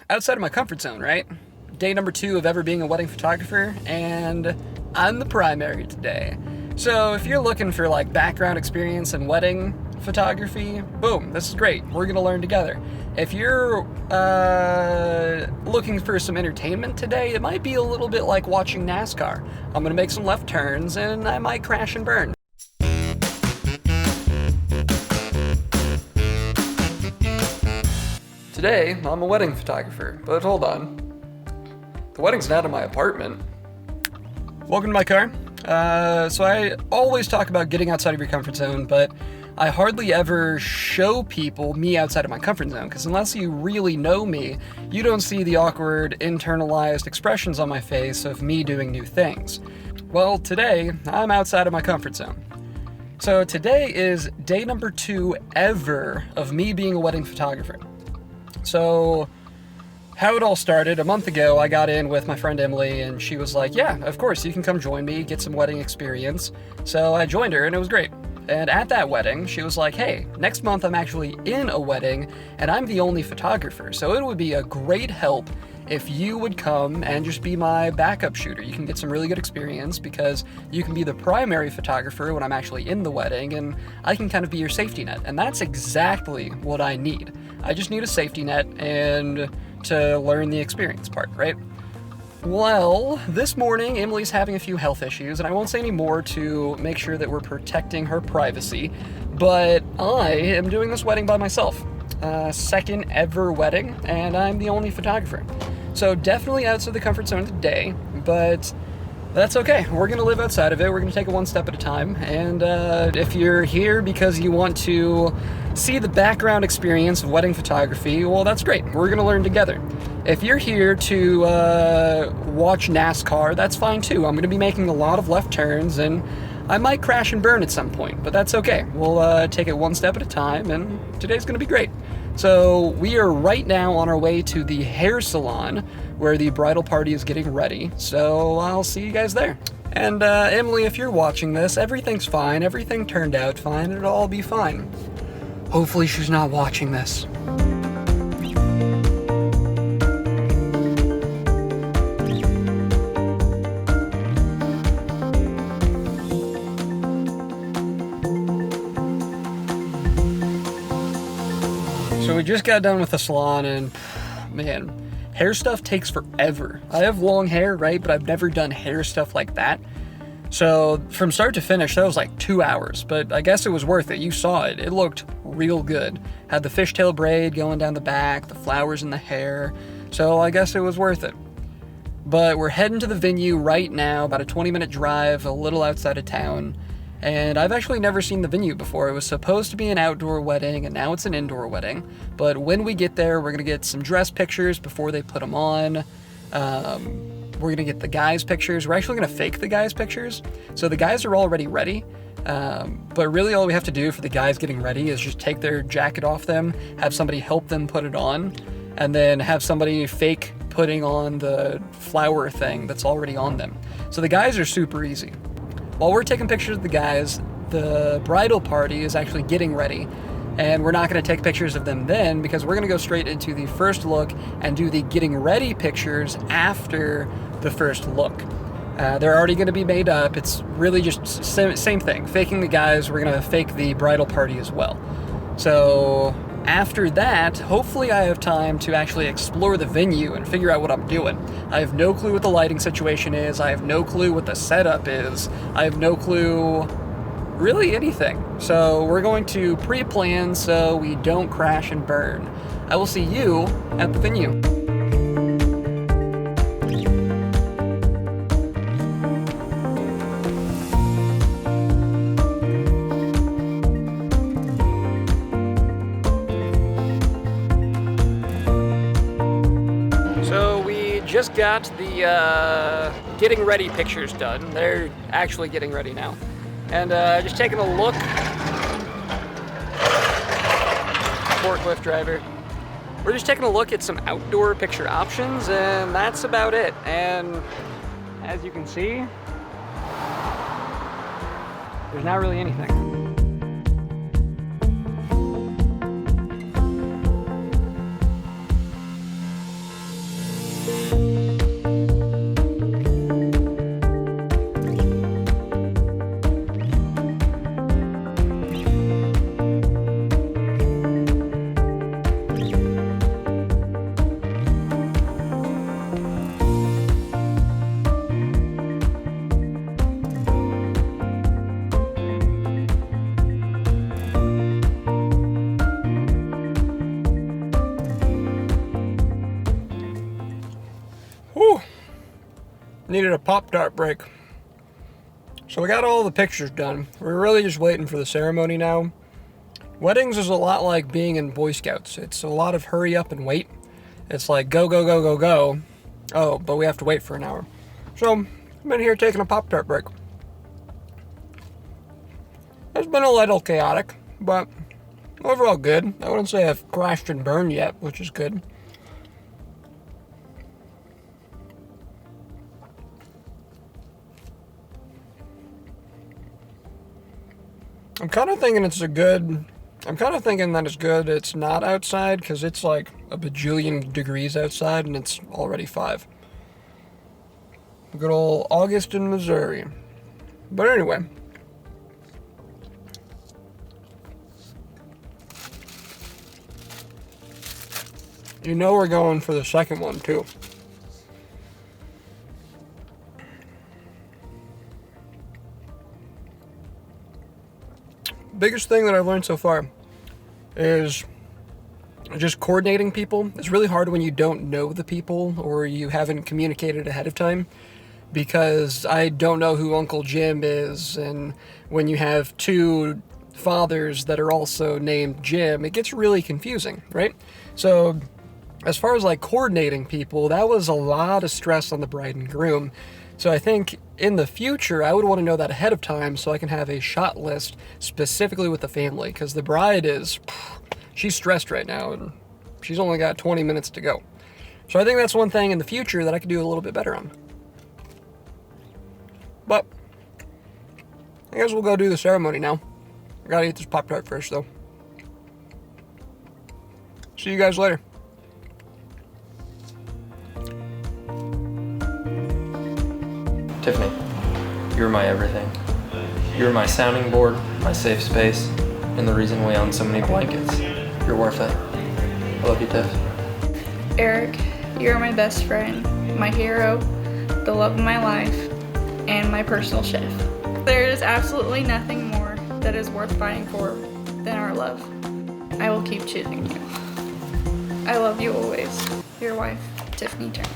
outside of my comfort zone, right? Day number 2 of ever being a wedding photographer, and I'm the primary today. So if you're looking for like background experience in wedding photography, boom, this is great. We're gonna learn together. If you're looking for some entertainment today, it might be a little bit like watching NASCAR. I'm gonna make some left turns and I might crash and burn. Today, I'm a wedding photographer, but hold on. The wedding's not in my apartment. Welcome to my car. So I always talk about getting outside of your comfort zone, but I hardly ever show people me outside of my comfort zone, because unless you really know me, you don't see the awkward, internalized expressions on my face of me doing new things. Well, today, I'm outside of my comfort zone. So today is day number 2 ever of me being a wedding photographer. So how it all started, a month ago, I got in with my friend Emily, and she was like, yeah, of course, you can come join me, get some wedding experience. So I joined her, and it was great. And at that wedding, she was like, hey, next month I'm actually in a wedding, and I'm the only photographer, so it would be a great help if you would come and just be my backup shooter. You can get some really good experience because you can be the primary photographer when I'm actually in the wedding, and I can kind of be your safety net. And that's exactly what I need. I just need a safety net and to learn the experience part, right? Well, this morning, Emily's having a few health issues, and I won't say any more to make sure that we're protecting her privacy, but I am doing this wedding by myself. Second ever wedding, and I'm the only photographer. So definitely outside the comfort zone today, but that's okay. We're going to live outside of it. We're going to take it one step at a time. And if you're here because you want to see the background experience of wedding photography, well, that's great. We're going to learn together. If you're here to watch NASCAR, that's fine too. I'm going to be making a lot of left turns, and I might crash and burn at some point, but that's okay. We'll take it one step at a time, and today's going to be great. So we are right now on our way to the hair salon where the bridal party is getting ready. So I'll see you guys there. And Emily, if you're watching this, everything's fine. Everything turned out fine. It'll all be fine. Hopefully she's not watching this. So we just got done with the salon, and man, hair stuff takes forever. I have long hair, right? But I've never done hair stuff like that. So from start to finish, that was like 2 hours, but I guess it was worth it. You saw it. It looked real good. Had the fishtail braid going down the back, the flowers in the hair. So I guess it was worth it. But we're heading to the venue right now, about a 20-minute drive, a little outside of town. And I've actually never seen the venue before. It was supposed to be an outdoor wedding, and now it's an indoor wedding. But when we get there, we're going to get some dress pictures before they put them on. We're going to get the guys' pictures. We're actually going to fake the guys' pictures. So the guys are already ready. But really all we have to do for the guys getting ready is just take their jacket off them, have somebody help them put it on, and then have somebody fake putting on the flower thing that's already on them. So the guys are super easy. While we're taking pictures of the guys, the bridal party is actually getting ready, and we're not going to take pictures of them then because we're going to go straight into the first look and do the getting ready pictures after the first look. They're already going to be made up. It's really just same thing. Faking the guys, we're going to fake the bridal party as well. So after that, hopefully I have time to actually explore the venue and figure out what I'm doing. I have no clue what the lighting situation is. I have no clue what the setup is. I have no clue really anything. So we're going to pre-plan so we don't crash and burn. I will see you at the venue. Just got the getting ready pictures done. They're actually getting ready now. And just taking a look. Forklift driver. We're just taking a look at some outdoor picture options, and that's about it. And as you can see, there's not really anything. needed a Pop-Tart break. So we got all the pictures done. We're really just waiting for the ceremony now. Weddings is a lot like being in Boy Scouts. It's a lot of hurry up and wait. It's like go, go, go, go, go. Oh, but we have to wait for an hour. So I've been here taking a Pop-Tart break. It's been a little chaotic, but overall good. I wouldn't say I've crashed and burned yet, which is good. I'm kind of thinking that it's good it's not outside, because it's like a bajillion degrees outside and it's already 5. Good old August in Missouri. But anyway. You know we're going for the second one too. Biggest thing that I've learned so far is just coordinating people. It's really hard when you don't know the people or you haven't communicated ahead of time, because I don't know who Uncle Jim is, and when you have 2 fathers that are also named Jim, it gets really confusing, right? So as far as like coordinating people, that was a lot of stress on the bride and groom. So I think in the future, I would want to know that ahead of time so I can have a shot list specifically with the family, because the bride she's stressed right now and she's only got 20 minutes to go. So I think that's one thing in the future that I could do a little bit better on. But I guess we'll go do the ceremony now. I gotta eat this Pop-Tart first though. See you guys later. Tiffany, you're my everything. You're my sounding board, my safe space, and the reason we own so many blankets. You're worth it. I love you, Tiff. Eric, you're my best friend, my hero, the love of my life, and my personal chef. There is absolutely nothing more that is worth fighting for than our love. I will keep choosing you. I love you always. Your wife, Tiffany Turner.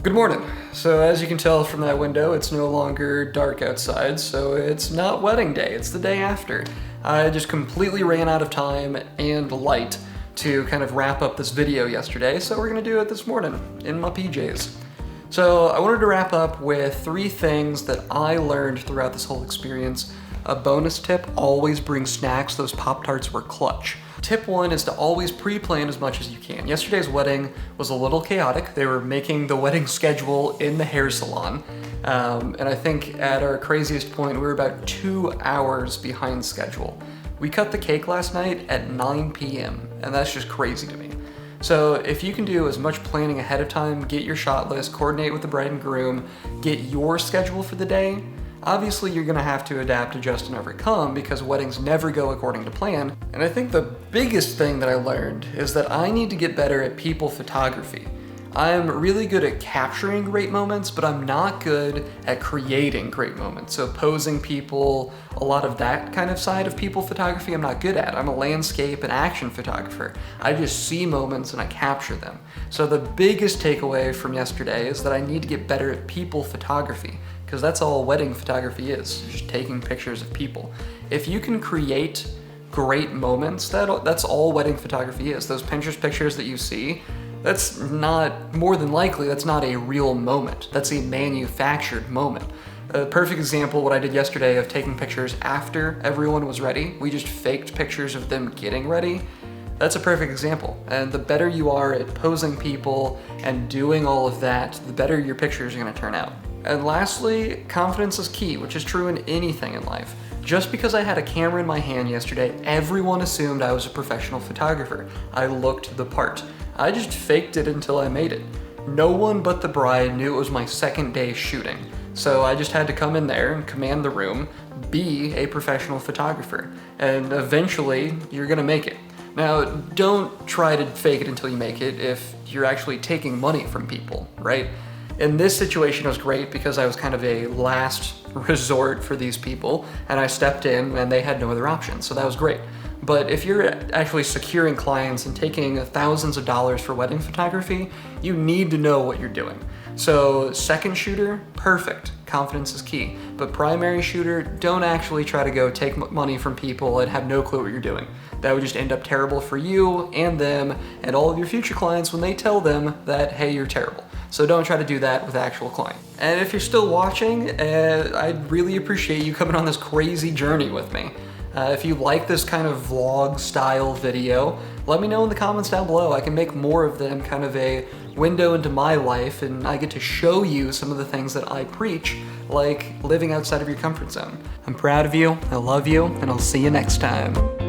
Good morning. So as you can tell from that window, it's no longer dark outside, so it's not wedding day, it's the day after. I just completely ran out of time and light to kind of wrap up this video yesterday, so we're gonna do it this morning in my PJs. So I wanted to wrap up with 3 things that I learned throughout this whole experience. A bonus tip, always bring snacks. Those Pop-Tarts were clutch. Tip 1 is to always pre-plan as much as you can. Yesterday's wedding was a little chaotic. They were making the wedding schedule in the hair salon. And I think at our craziest point, we were about 2 hours behind schedule. We cut the cake last night at 9 p.m., and that's just crazy to me. So if you can do as much planning ahead of time, get your shot list, coordinate with the bride and groom, get your schedule for the day, obviously you're gonna have to adapt, adjust, and overcome, because weddings never go according to plan. And I think the biggest thing that I learned is that I need to get better at people photography. I'm really good at capturing great moments, but I'm not good at creating great moments. So posing people, a lot of that kind of side of people photography I'm not good at. I'm a landscape and action photographer. I just see moments and I capture them. So the biggest takeaway from yesterday is that I need to get better at people photography, because that's all wedding photography is, just taking pictures of people. If you can create great moments, that's all wedding photography is. Those Pinterest pictures that you see, that's not, more than likely, that's not a real moment. That's a manufactured moment. A perfect example, what I did yesterday of taking pictures after everyone was ready. We just faked pictures of them getting ready. That's a perfect example. And the better you are at posing people and doing all of that, the better your pictures are gonna turn out. And lastly, confidence is key, which is true in anything in life. Just because I had a camera in my hand yesterday, everyone assumed I was a professional photographer. I looked the part. I just faked it until I made it. No one but the bride knew it was my second day shooting. So I just had to come in there and command the room, be a professional photographer. And eventually, you're gonna make it. Now, don't try to fake it until you make it if you're actually taking money from people, right? In this situation, it was great because I was kind of a last resort for these people, and I stepped in and they had no other option, so that was great. But if you're actually securing clients and taking thousands of dollars for wedding photography, you need to know what you're doing. So second shooter, perfect. Confidence is key. But primary shooter, don't actually try to go take money from people and have no clue what you're doing. That would just end up terrible for you and them and all of your future clients when they tell them that, hey, you're terrible. So don't try to do that with actual client. And if you're still watching, I'd really appreciate you coming on this crazy journey with me. If you like this kind of vlog style video, let me know in the comments down below. I can make more of them, kind of a window into my life, and I get to show you some of the things that I preach, like living outside of your comfort zone. I'm proud of you, I love you, and I'll see you next time.